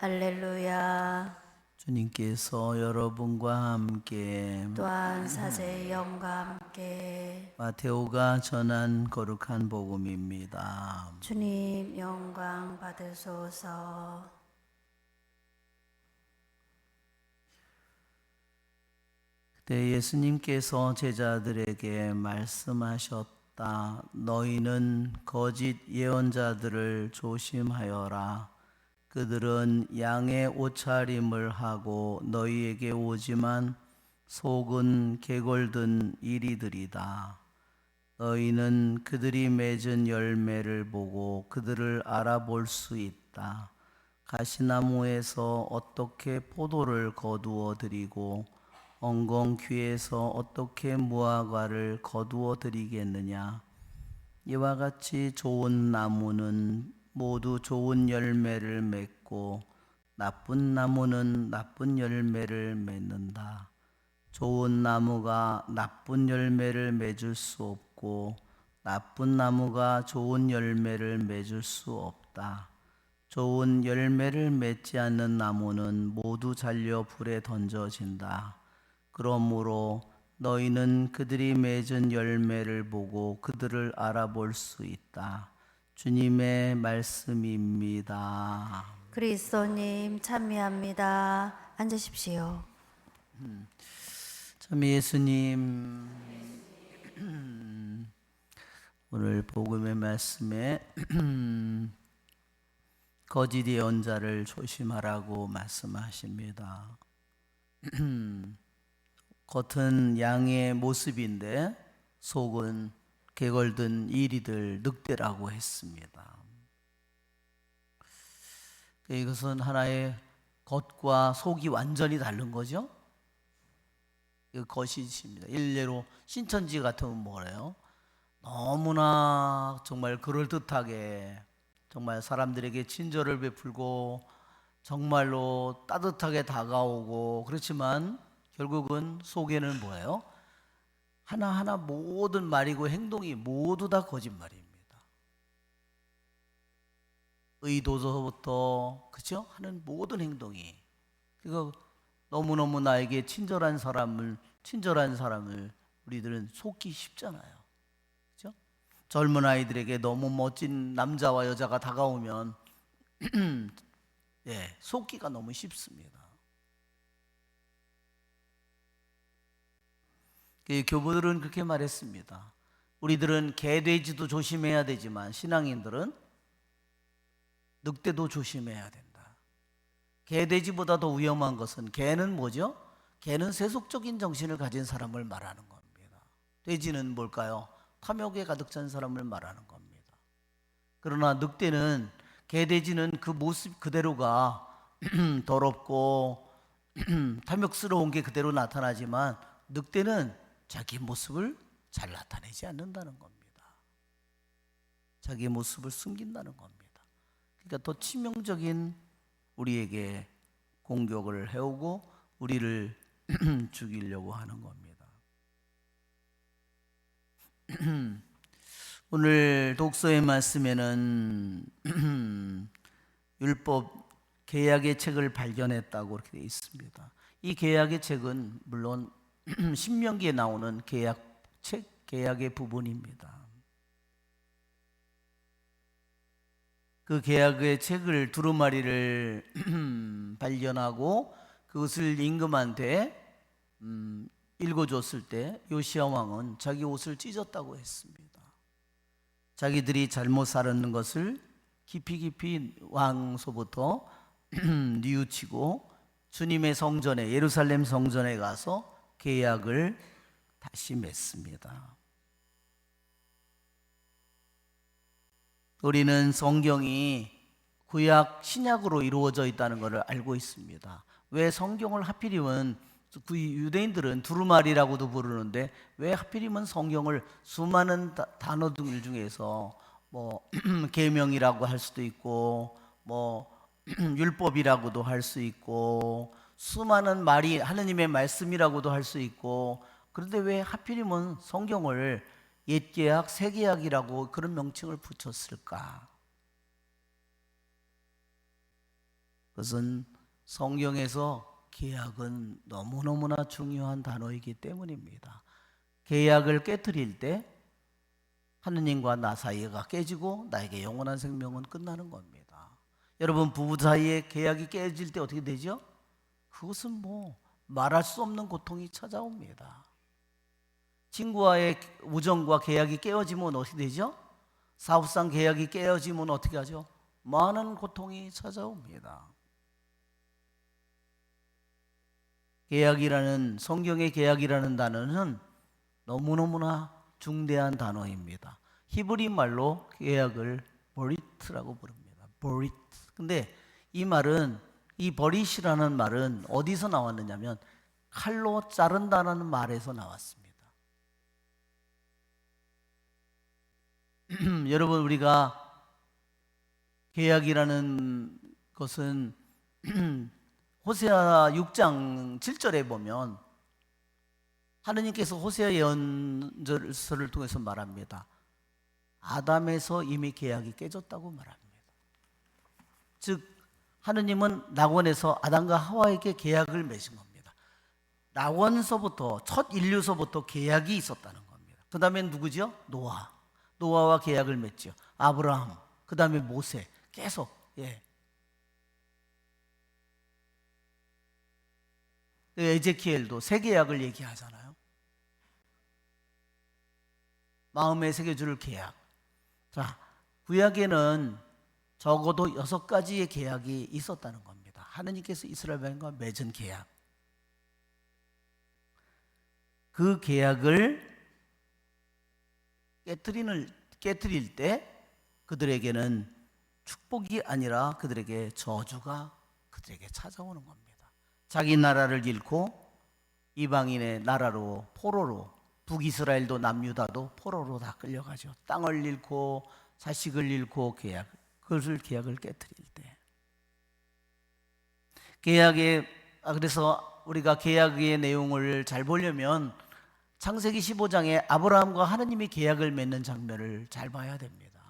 할렐루야. 주님께서 여러분과 함께 또한 사제의 영과 함께 마테오가 전한 거룩한 복음입니다. 주님 영광 받으소서. 그때 예수님께서 제자들에게 말씀하셨다. 너희는 거짓 예언자들을 조심하여라. 그들은 양의 옷차림을 하고 너희에게 오지만 속은 개골든 이리들이다. 너희는 그들이 맺은 열매를 보고 그들을 알아볼 수 있다. 가시나무에서 어떻게 포도를 거두어 드리고 엉겅퀴에서 어떻게 무화과를 거두어 드리겠느냐. 이와 같이 좋은 나무는 모두 좋은 열매를 맺고 나쁜 나무는 나쁜 열매를 맺는다. 좋은 나무가 나쁜 열매를 맺을 수 없고 나쁜 나무가 좋은 열매를 맺을 수 없다. 좋은 열매를 맺지 않는 나무는 모두 잘려 불에 던져진다. 그러므로 너희는 그들이 맺은 열매를 보고 그들을 알아볼 수 있다. 주님의 말씀입니다. 그리스도님 참여합니다. 앉으십시오. 참 예수님, 오늘 복음의 말씀에 거짓 예언자를 조심하라고 말씀하십니다. 겉은 양의 모습인데 속은 개걸든 이리들 늑대라고 했습니다. 이것은 하나의 겉과 속이 완전히 다른 거죠. 이거 거짓입니다. 일례로 신천지 같으면 뭐래요? 너무나 정말 그럴듯하게 정말 사람들에게 친절을 베풀고 정말로 따뜻하게 다가오고, 그렇지만 결국은 속에는 뭐예요? 하나하나 모든 말이고 행동이 모두 다 거짓말입니다. 의도서부터 그죠? 하는 모든 행동이, 그거 너무너무 나에게 친절한 사람을 우리들은 속기 쉽잖아요. 그죠? 젊은 아이들에게 너무 멋진 남자와 여자가 다가오면 예, 속기가 너무 쉽습니다. 교부들은 그렇게 말했습니다. 우리들은 개돼지도 조심해야 되지만 신앙인들은 늑대도 조심해야 된다. 개돼지보다 더 위험한 것은, 개는 뭐죠? 개는 세속적인 정신을 가진 사람을 말하는 겁니다. 돼지는 뭘까요? 탐욕에 가득 찬 사람을 말하는 겁니다. 그러나 늑대는, 개돼지는 그 모습 그대로가 더럽고 탐욕스러운 게 그대로 나타나지만 늑대는 자기 모습을 잘 나타내지 않는다는 겁니다. 자기 모습을 숨긴다는 겁니다. 그러니까 더 치명적인 우리에게 공격을 해오고 우리를 죽이려고 하는 겁니다. 오늘 독서의 말씀에는 율법 계약의 책을 발견했다고 그렇게 되어 있습니다. 이 계약의 책은 물론 신명기에 나오는 계약의 부분입니다. 그 계약의 책을 두루마리를 발견하고 그것을 임금한테 읽어줬을 때 요시야 왕은 자기 옷을 찢었다고 했습니다. 자기들이 잘못 살았는 것을 깊이 왕소부터 뉘우치고 주님의 성전에, 예루살렘 성전에 가서 계약을 다시 맺습니다. 우리는 성경이 구약, 신약으로 이루어져 있다는 것을 알고 있습니다. 왜 성경을 하필이면, 유대인들은 두루마리라고도 부르는데 왜 하필이면 성경을 수많은 단어들 중에서 뭐 계명이라고 할 수도 있고 뭐 율법이라고도 할 수 있고 수많은 말이 하느님의 말씀이라고도 할 수 있고, 그런데 왜 하필이면 성경을 옛계약, 새계약이라고 그런 명칭을 붙였을까? 그것은 성경에서 계약은 너무너무나 중요한 단어이기 때문입니다. 계약을 깨뜨릴 때 하느님과 나 사이가 깨지고 나에게 영원한 생명은 끝나는 겁니다. 여러분, 부부 사이에 계약이 깨질 때 어떻게 되죠? 그것은 뭐 말할 수 없는 고통이 찾아옵니다. 친구와의 우정과 계약이 깨어지면 어떻게 되죠? 사업상 계약이 깨어지면 어떻게 하죠? 많은 고통이 찾아옵니다. 계약이라는, 성경의 계약이라는 단어는 너무너무나 중대한 단어입니다. 히브리 말로 계약을 보리트라고 부릅니다. 보리트. 근데 이 말은, 이 버릿이라는 말은 어디서 나왔느냐면 칼로 자른다는 말에서 나왔습니다. 여러분, 우리가 계약이라는 것은 호세아 6장 7절에 보면 하느님께서 호세아 예언서를 통해서 말합니다. 아담에서 이미 계약이 깨졌다고 말합니다. 즉 하느님은 낙원에서 아담과 하와에게 계약을 맺은 겁니다. 낙원서부터, 첫 인류서부터 계약이 있었다는 겁니다. 그 다음에 누구죠? 노아와 계약을 맺죠. 아브라함, 그 다음에 모세, 계속. 에제키엘도 새 계약을 얘기하잖아요. 마음에 새겨줄 계약. 자, 구약에는 적어도 6가지의 계약이 있었다는 겁니다. 하느님께서 이스라엘 백성과 맺은 계약. 그 계약을 깨뜨릴 때 그들에게는 축복이 아니라 그들에게 저주가 그들에게 찾아오는 겁니다. 자기 나라를 잃고 이방인의 나라로, 포로로, 북이스라엘도 남유다도 포로로 다 끌려가죠. 땅을 잃고 자식을 잃고 계약을 깨뜨릴 때. 그래서 우리가 계약의 내용을 잘 보려면 창세기 15장에 아브라함과 하느님이 계약을 맺는 장면을 잘 봐야 됩니다.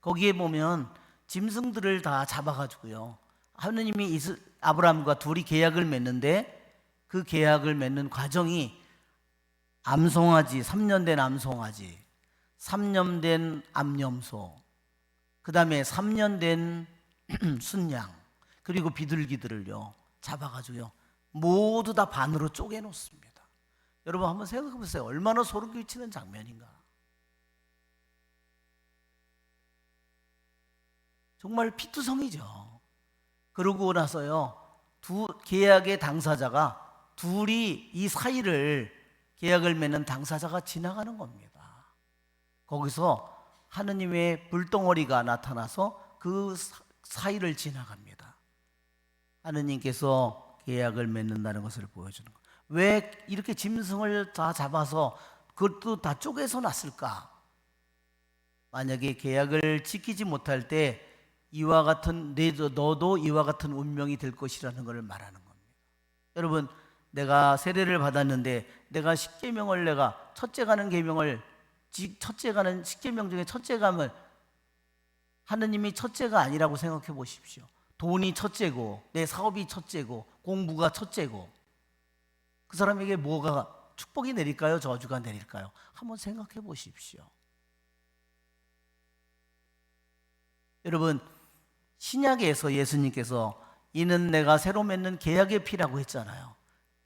거기에 보면 짐승들을 다 잡아가지고요, 하느님이 아브라함과 둘이 계약을 맺는데 그 계약을 맺는 과정이 암송아지, 3년 된 암송아지, 3년 된 암염소, 그 다음에 3년 된 순양, 그리고 비둘기들을요 잡아가지고요 모두 다 반으로 쪼개 놓습니다. 여러분 한번 생각해 보세요. 얼마나 소름 끼치는 장면인가. 정말 피투성이죠. 그러고 나서요, 계약의 당사자가 둘이 이 사이를, 계약을 맺는 당사자가 지나가는 겁니다. 거기서 하느님의 불덩어리가 나타나서 그 사이를 지나갑니다. 하느님께서 계약을 맺는다는 것을 보여주는 거예요. 왜 이렇게 짐승을 다 잡아서 그것도 다 쪼개서 놨을까? 만약에 계약을 지키지 못할 때 이와 같은, 너도 이와 같은 운명이 될 것이라는 것을 말하는 겁니다. 여러분, 내가 세례를 받았는데 내가 십계명을, 내가 첫째 가는 계명을, 첫째 가는 십계명 중에 첫째 감을 하느님이 첫째가 아니라고 생각해 보십시오. 돈이 첫째고 내 사업이 첫째고 공부가 첫째고, 그 사람에게 뭐가 축복이 내릴까요? 저주가 내릴까요? 한번 생각해 보십시오. 여러분, 신약에서 예수님께서 이는 내가 새로 맺는 계약의 피라고 했잖아요.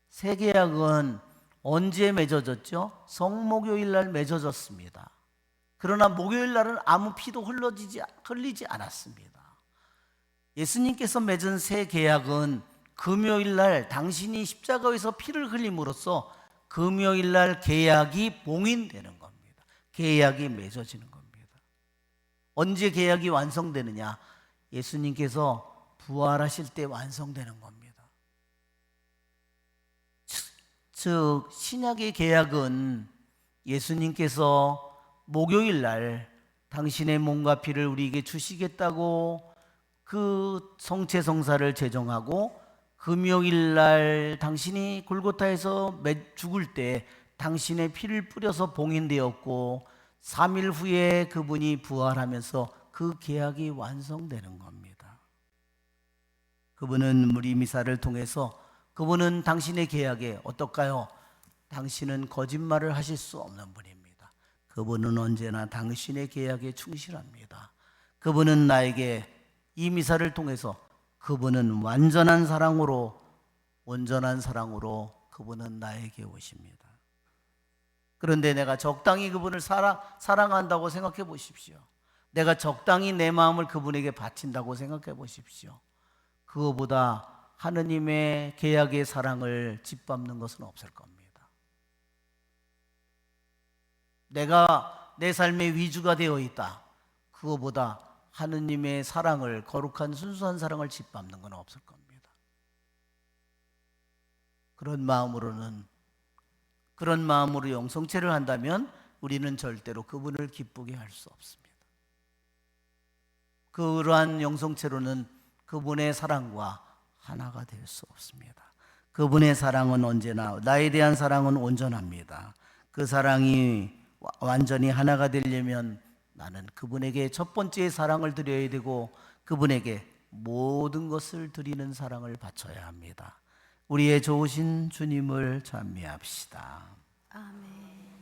새 계약은 언제 맺어졌죠? 성목요일 날 맺어졌습니다. 그러나 목요일 날은 아무 피도 흘리지 않았습니다. 예수님께서 맺은 새 계약은 금요일 날 당신이 십자가에서 피를 흘림으로써 금요일 날 계약이 봉인되는 겁니다. 계약이 맺어지는 겁니다. 언제 계약이 완성되느냐? 예수님께서 부활하실 때 완성되는 겁니다. 즉 신약의 계약은 예수님께서 목요일 날 당신의 몸과 피를 우리에게 주시겠다고 그 성체성사를 제정하고, 금요일 날 당신이 골고타에서 죽을 때 당신의 피를 뿌려서 봉인되었고, 3일 후에 그분이 부활하면서 그 계약이 완성되는 겁니다. 그분은 우리 미사를 통해서 그분은 당신의 계약에 어떨까요? 당신은 거짓말을 하실 수 없는 분입니다. 그분은 언제나 당신의 계약에 충실합니다. 그분은 나에게 이 미사를 통해서 그분은 완전한 사랑으로 온전한 사랑으로 그분은 나에게 오십니다. 그런데 내가 적당히 그분을 사랑한다고 생각해 보십시오. 내가 적당히 내 마음을 그분에게 바친다고 생각해 보십시오. 그거보다 하느님의 계약의 사랑을 짓밟는 것은 없을 겁니다. 내가 내 삶의 위주가 되어 있다. 그거보다 하느님의 사랑을, 거룩한 순수한 사랑을 짓밟는 건 없을 겁니다. 그런 마음으로 영성체를 한다면 우리는 절대로 그분을 기쁘게 할 수 없습니다. 그러한 영성체로는 그분의 사랑과 하나가 될 수 없습니다. 그분의 사랑은 언제나, 나에 대한 사랑은 온전합니다. 그 사랑이 완전히 하나가 되려면 나는 그분에게 첫 번째 사랑을 드려야 되고 그분에게 모든 것을 드리는 사랑을 바쳐야 합니다. 우리의 좋으신 주님을 찬미합시다. 아멘.